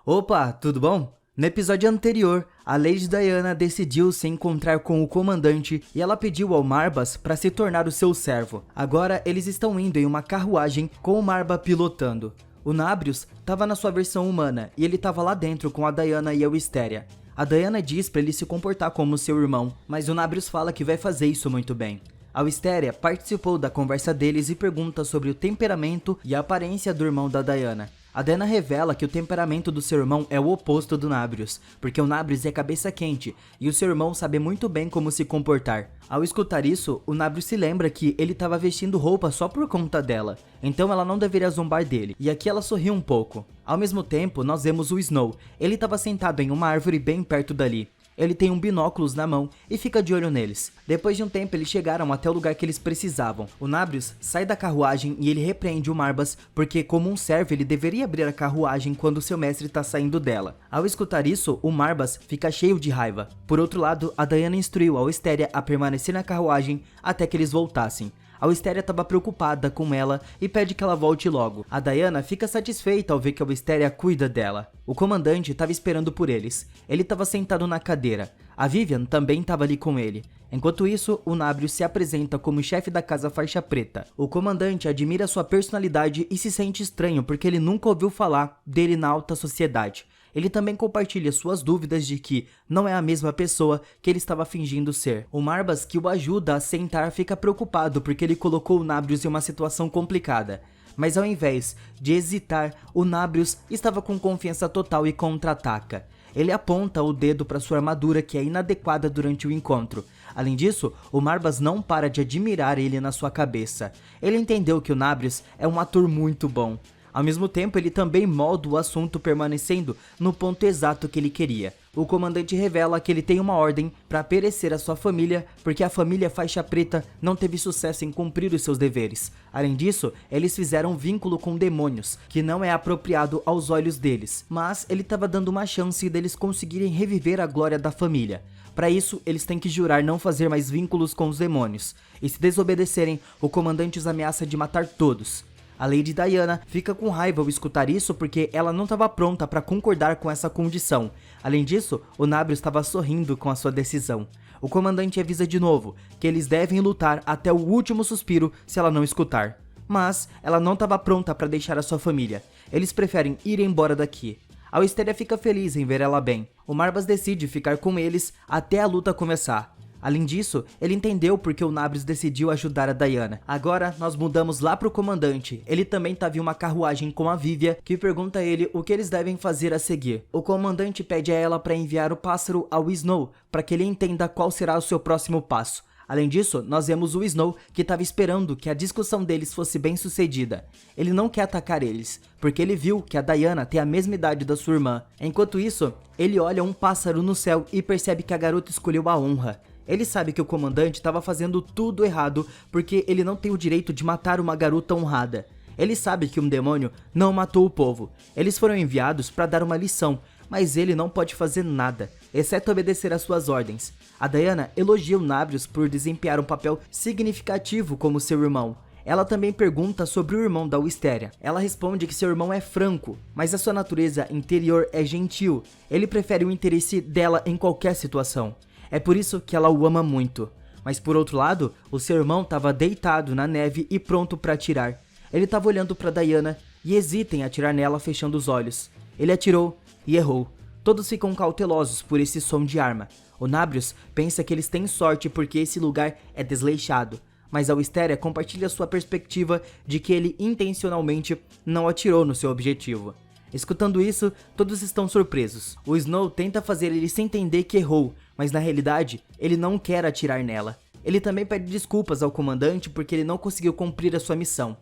Opa, tudo bom? No episódio anterior, a Lady Diana decidiu se encontrar com o comandante e ela pediu ao Marbas para se tornar o seu servo. Agora eles estão indo em uma carruagem com o Marba pilotando. O Nabrius estava na sua versão humana e ele estava lá dentro com a Diana e a Wistéria. A Diana diz para ele se comportar como seu irmão, mas o Nabrius fala que vai fazer isso muito bem. A Wistéria participou da conversa deles e pergunta sobre o temperamento e a aparência do irmão da Diana. A Diana revela que o temperamento do seu irmão é o oposto do Nabrius, porque o Nabrius é cabeça quente e o seu irmão sabe muito bem como se comportar. Ao escutar isso, o Nabrius se lembra que ele estava vestindo roupa só por conta dela, então ela não deveria zombar dele, e aqui ela sorriu um pouco. Ao mesmo tempo, nós vemos o Snow. Ele estava sentado em uma árvore bem perto dali. Ele tem um binóculos na mão e fica de olho neles. Depois de um tempo eles chegaram até o lugar que eles precisavam. O Nabrius sai da carruagem e ele repreende o Marbas porque, como um servo, ele deveria abrir a carruagem quando seu mestre está saindo dela. Ao escutar isso, o Marbas fica cheio de raiva. Por outro lado, a Diana instruiu a Wistéria a permanecer na carruagem até que eles voltassem. A Wistéria estava preocupada com ela e pede que ela volte logo. A Diana fica satisfeita ao ver que a Wistéria cuida dela. O comandante estava esperando por eles. Ele estava sentado na cadeira. A Vivian também estava ali com ele. Enquanto isso, o Nabrius se apresenta como chefe da Casa Faixa Preta. O comandante admira sua personalidade e se sente estranho porque ele nunca ouviu falar dele na alta sociedade. Ele também compartilha suas dúvidas de que não é a mesma pessoa que ele estava fingindo ser. O Marbas, que o ajuda a sentar, fica preocupado porque ele colocou o Nabrius em uma situação complicada. Mas ao invés de hesitar, o Nabrius estava com confiança total e contra-ataca. Ele aponta o dedo para sua armadura, que é inadequada durante o encontro. Além disso, o Marbas não para de admirar ele na sua cabeça. Ele entendeu que o Nabrius é um ator muito bom. Ao mesmo tempo, ele também molda o assunto permanecendo no ponto exato que ele queria. O comandante revela que ele tem uma ordem para perecer a sua família porque a família Faixa Preta não teve sucesso em cumprir os seus deveres. Além disso, eles fizeram um vínculo com demônios, que não é apropriado aos olhos deles, mas ele estava dando uma chance deles conseguirem reviver a glória da família. Para isso, eles têm que jurar não fazer mais vínculos com os demônios, e se desobedecerem, o comandante os ameaça de matar todos. A Lady Diana fica com raiva ao escutar isso porque ela não estava pronta para concordar com essa condição. Além disso, o Nabrius estava sorrindo com a sua decisão. O comandante avisa de novo que eles devem lutar até o último suspiro se ela não escutar. Mas ela não estava pronta para deixar a sua família. Eles preferem ir embora daqui. A Wistéria fica feliz em ver ela bem. O Marbas decide ficar com eles até a luta começar. Além disso, ele entendeu porque o Nabrius decidiu ajudar a Diana. Agora, nós mudamos lá pro comandante. Ele também tá em uma carruagem com a Vivian, que pergunta a ele o que eles devem fazer a seguir. O comandante pede a ela para enviar o pássaro ao Snow, para que ele entenda qual será o seu próximo passo. Além disso, nós vemos o Snow, que estava esperando que a discussão deles fosse bem sucedida. Ele não quer atacar eles, porque ele viu que a Diana tem a mesma idade da sua irmã. Enquanto isso, ele olha um pássaro no céu e percebe que a garota escolheu a honra. Ele sabe que o comandante estava fazendo tudo errado porque ele não tem o direito de matar uma garota honrada. Ele sabe que um demônio não matou o povo. Eles foram enviados para dar uma lição, mas ele não pode fazer nada, exceto obedecer às suas ordens. A Diana elogia o Nabrius por desempenhar um papel significativo como seu irmão. Ela também pergunta sobre o irmão da Wistéria. Ela responde que seu irmão é franco, mas a sua natureza interior é gentil. Ele prefere o interesse dela em qualquer situação. É por isso que ela o ama muito. Mas por outro lado, o seu irmão estava deitado na neve e pronto para atirar. Ele estava olhando para Diana e hesita em atirar nela fechando os olhos. Ele atirou e errou. Todos ficam cautelosos por esse som de arma. O Nabrius pensa que eles têm sorte porque esse lugar é desleixado. Mas a Wistéria compartilha sua perspectiva de que ele intencionalmente não atirou no seu objetivo. Escutando isso, todos estão surpresos. O Snow tenta fazer ele se entender que errou, mas na realidade, ele não quer atirar nela. Ele também pede desculpas ao comandante porque ele não conseguiu cumprir a sua missão.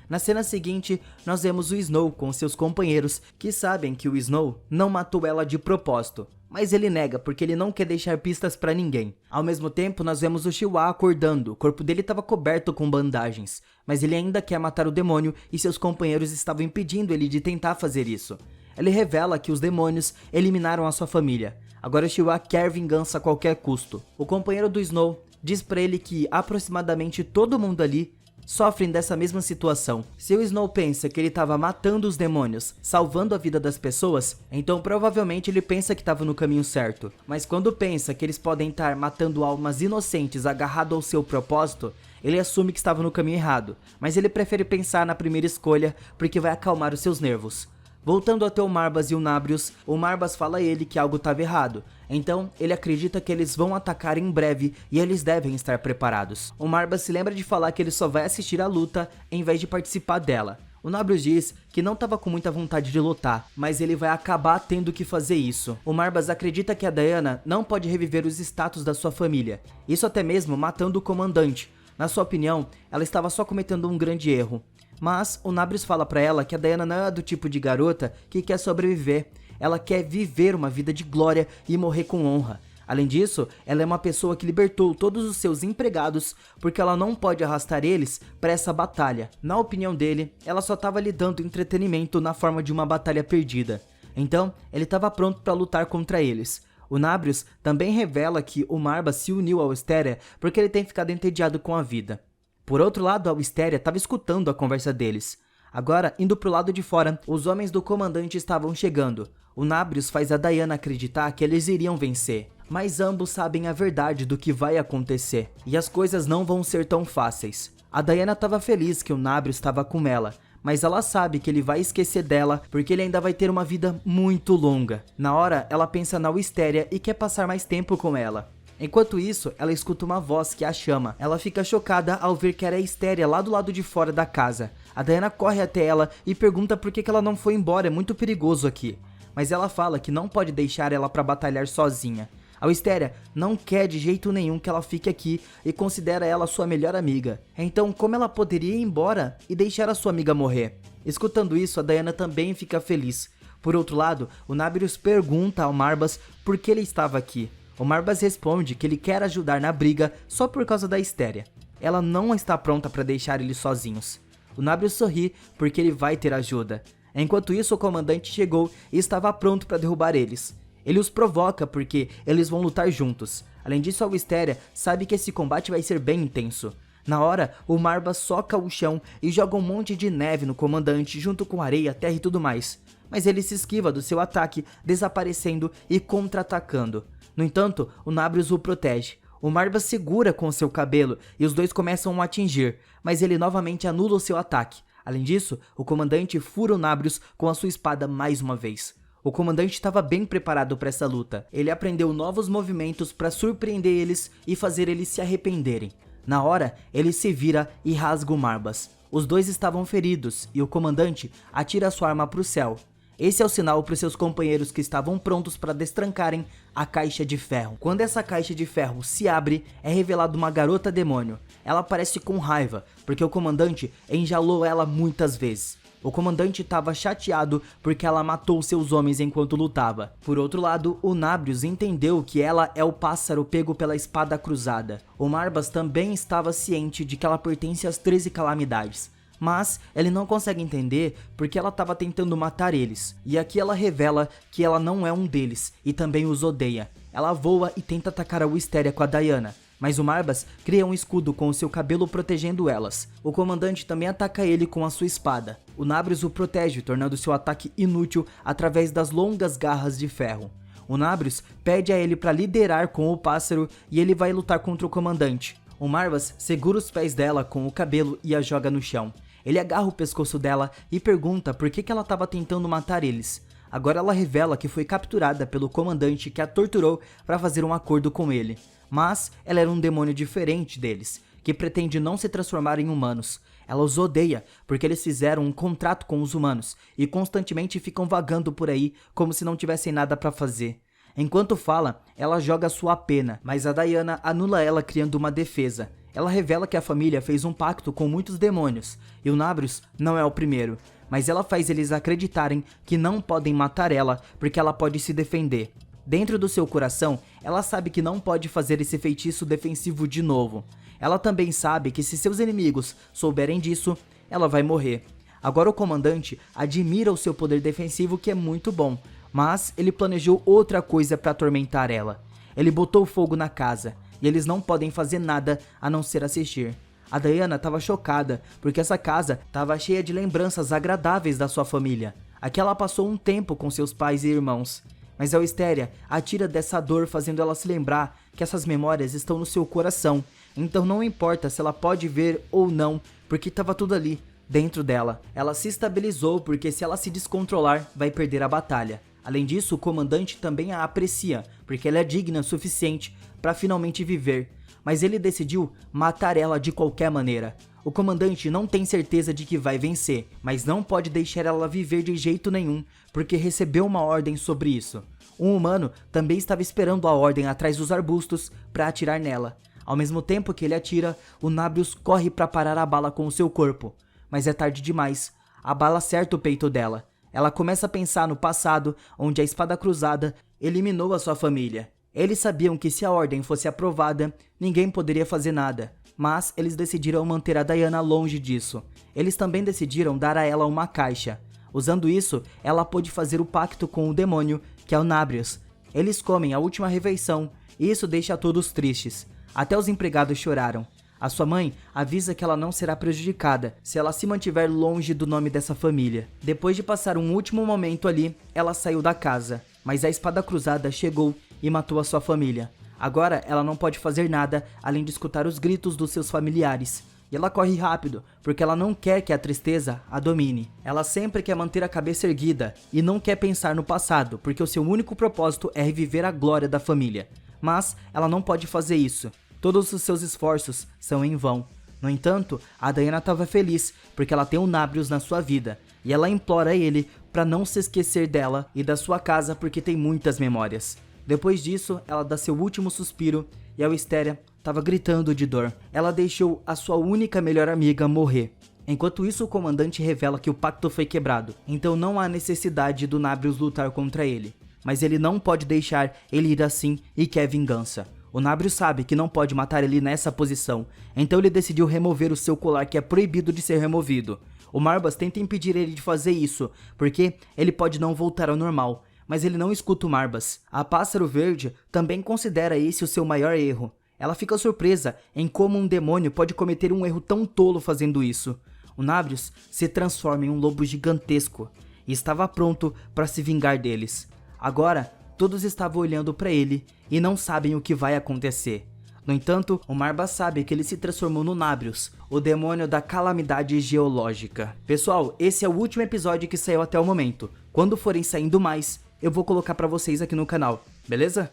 Na cena seguinte, nós vemos o Snow com seus companheiros que sabem que o Snow não matou ela de propósito, mas ele nega porque ele não quer deixar pistas pra ninguém. Ao mesmo tempo, nós vemos o Siwa acordando, o corpo dele estava coberto com bandagens, mas ele ainda quer matar o demônio e seus companheiros estavam impedindo ele de tentar fazer isso. Ele revela que os demônios eliminaram a sua família. Agora o Siwa quer vingança a qualquer custo. O companheiro do Snow diz pra ele que aproximadamente todo mundo ali sofrem dessa mesma situação. Se o Snow pensa que ele estava matando os demônios, salvando a vida das pessoas, então provavelmente ele pensa que estava no caminho certo. Mas quando pensa que eles podem estar matando almas inocentes agarrado ao seu propósito, ele assume que estava no caminho errado, mas ele prefere pensar na primeira escolha porque vai acalmar os seus nervos. Voltando até o Marbas e o Nabrius, o Marbas fala a ele que algo estava errado, então ele acredita que eles vão atacar em breve e eles devem estar preparados. O Marbas se lembra de falar que ele só vai assistir a luta em vez de participar dela. O Nabrius diz que não estava com muita vontade de lutar, mas ele vai acabar tendo que fazer isso. O Marbas acredita que a Diana não pode reviver os status da sua família, isso até mesmo matando o comandante. Na sua opinião, ela estava só cometendo um grande erro. Mas o Nabrius fala pra ela que a Diana não é do tipo de garota que quer sobreviver. Ela quer viver uma vida de glória e morrer com honra. Além disso, ela é uma pessoa que libertou todos os seus empregados porque ela não pode arrastar eles para essa batalha. Na opinião dele, ela só estava lhe dando entretenimento na forma de uma batalha perdida. Então, ele estava pronto para lutar contra eles. O Nabrius também revela que o Marbas se uniu ao Wistéria porque ele tem ficado entediado com a vida. Por outro lado, a Wistéria estava escutando a conversa deles. Agora, indo pro lado de fora, os homens do comandante estavam chegando. O Nabrius faz a Diana acreditar que eles iriam vencer, mas ambos sabem a verdade do que vai acontecer, e as coisas não vão ser tão fáceis. A Diana estava feliz que o Nabrius estava com ela, mas ela sabe que ele vai esquecer dela porque ele ainda vai ter uma vida muito longa. Na hora, ela pensa na Wistéria e quer passar mais tempo com ela. Enquanto isso, ela escuta uma voz que a chama. Ela fica chocada ao ver que era a Wistéria lá do lado de fora da casa. A Diana corre até ela e pergunta por que ela não foi embora, é muito perigoso aqui. Mas ela fala que não pode deixar ela para batalhar sozinha. A Wistéria não quer de jeito nenhum que ela fique aqui e considera ela sua melhor amiga. Então, como ela poderia ir embora e deixar a sua amiga morrer? Escutando isso, a Diana também fica feliz. Por outro lado, o Nabrius pergunta ao Marbas por que ele estava aqui. O Marbas responde que ele quer ajudar na briga só por causa da Wistéria. Ela não está pronta para deixar eles sozinhos. O Nabrius sorri porque ele vai ter ajuda. Enquanto isso, o comandante chegou e estava pronto para derrubar eles. Ele os provoca porque eles vão lutar juntos. Além disso, a Wistéria sabe que esse combate vai ser bem intenso. Na hora, o Marbas soca o chão e joga um monte de neve no comandante junto com areia, terra e tudo mais. Mas ele se esquiva do seu ataque, desaparecendo e contra-atacando. No entanto, o Nabrius o protege. O Marbas segura com seu cabelo e os dois começam a atingir, mas ele novamente anula o seu ataque. Além disso, o comandante fura o Nabrius com a sua espada mais uma vez. O comandante estava bem preparado para essa luta. Ele aprendeu novos movimentos para surpreender eles e fazer eles se arrependerem. Na hora, ele se vira e rasga o Marbas. Os dois estavam feridos e o comandante atira sua arma para o céu. Esse é o sinal para os seus companheiros que estavam prontos para destrancarem a caixa de ferro. Quando essa caixa de ferro se abre, é revelada uma garota demônio. Ela aparece com raiva, porque o comandante enjaulou ela muitas vezes. O comandante estava chateado porque ela matou seus homens enquanto lutava. Por outro lado, o Nabrius entendeu que ela é o pássaro pego pela espada cruzada. O Marbas também estava ciente de que ela pertence às 13 calamidades. Mas ele não consegue entender porque ela estava tentando matar eles. E aqui ela revela que ela não é um deles e também os odeia. Ela voa e tenta atacar a Wistéria com a Diana, mas o Marbas cria um escudo com o seu cabelo protegendo elas. O comandante também ataca ele com a sua espada. O Nabrius o protege, tornando seu ataque inútil através das longas garras de ferro. O Nabrius pede a ele para liderar com o pássaro e ele vai lutar contra o comandante. O Marbas segura os pés dela com o cabelo e a joga no chão. Ele agarra o pescoço dela e pergunta por que ela estava tentando matar eles. Agora ela revela que foi capturada pelo comandante que a torturou para fazer um acordo com ele. Mas ela era um demônio diferente deles, que pretende não se transformar em humanos. Ela os odeia porque eles fizeram um contrato com os humanos e constantemente ficam vagando por aí como se não tivessem nada para fazer. Enquanto fala, ela joga sua pena, mas a Diana anula ela criando uma defesa. Ela revela que a família fez um pacto com muitos demônios, e o Nabrius não é o primeiro, mas ela faz eles acreditarem que não podem matar ela porque ela pode se defender. Dentro do seu coração, ela sabe que não pode fazer esse feitiço defensivo de novo. Ela também sabe que se seus inimigos souberem disso, ela vai morrer. Agora o comandante admira o seu poder defensivo, que é muito bom, mas ele planejou outra coisa para atormentar ela. Ele botou fogo na casa, e eles não podem fazer nada a não ser assistir. A Diana estava chocada, porque essa casa estava cheia de lembranças agradáveis da sua família. Aqui ela passou um tempo com seus pais e irmãos. Mas a Wisteria a tira dessa dor, fazendo ela se lembrar que essas memórias estão no seu coração. Então não importa se ela pode ver ou não, porque estava tudo ali, dentro dela. Ela se estabilizou, porque se ela se descontrolar, vai perder a batalha. Além disso, o comandante também a aprecia, porque ela é digna o suficiente para finalmente viver. Mas ele decidiu matar ela de qualquer maneira. O comandante não tem certeza de que vai vencer, mas não pode deixar ela viver de jeito nenhum, porque recebeu uma ordem sobre isso. Um humano também estava esperando a ordem atrás dos arbustos para atirar nela. Ao mesmo tempo que ele atira, o Nabrius corre para parar a bala com o seu corpo. Mas é tarde demais. A bala acerta o peito dela. Ela começa a pensar no passado, onde a Espada Cruzada eliminou a sua família. Eles sabiam que se a ordem fosse aprovada, ninguém poderia fazer nada, mas eles decidiram manter a Diana longe disso. Eles também decidiram dar a ela uma caixa. Usando isso, ela pôde fazer o pacto com o demônio, que é o Nabrius. Eles comem a última refeição, e isso deixa todos tristes. Até os empregados choraram. A sua mãe avisa que ela não será prejudicada se ela se mantiver longe do nome dessa família. Depois de passar um último momento ali, ela saiu da casa, mas a Espada Cruzada chegou e matou a sua família. Agora ela não pode fazer nada além de escutar os gritos dos seus familiares. E ela corre rápido, porque ela não quer que a tristeza a domine. Ela sempre quer manter a cabeça erguida e não quer pensar no passado, porque o seu único propósito é reviver a glória da família. Mas ela não pode fazer isso. Todos os seus esforços são em vão. No entanto, a Diana estava feliz, porque ela tem o Nabrius na sua vida, e ela implora ele para não se esquecer dela e da sua casa, porque tem muitas memórias. Depois disso, ela dá seu último suspiro, e a Wisteria estava gritando de dor. Ela deixou a sua única melhor amiga morrer. Enquanto isso, o comandante revela que o pacto foi quebrado, então não há necessidade do Nabrius lutar contra ele. Mas ele não pode deixar ele ir assim e quer vingança. O Nabrius sabe que não pode matar ele nessa posição, então ele decidiu remover o seu colar, que é proibido de ser removido. O Marbas tenta impedir ele de fazer isso, porque ele pode não voltar ao normal, mas ele não escuta o Marbas. A Pássaro Verde também considera esse o seu maior erro. Ela fica surpresa em como um demônio pode cometer um erro tão tolo fazendo isso. O Nabrius se transforma em um lobo gigantesco e estava pronto para se vingar deles. Agora, todos estavam olhando para ele e não sabem o que vai acontecer. No entanto, o Marbas sabe que ele se transformou no Nabrius, o demônio da calamidade geológica. Pessoal, esse é o último episódio que saiu até o momento. Quando forem saindo mais, eu vou colocar para vocês aqui no canal, beleza?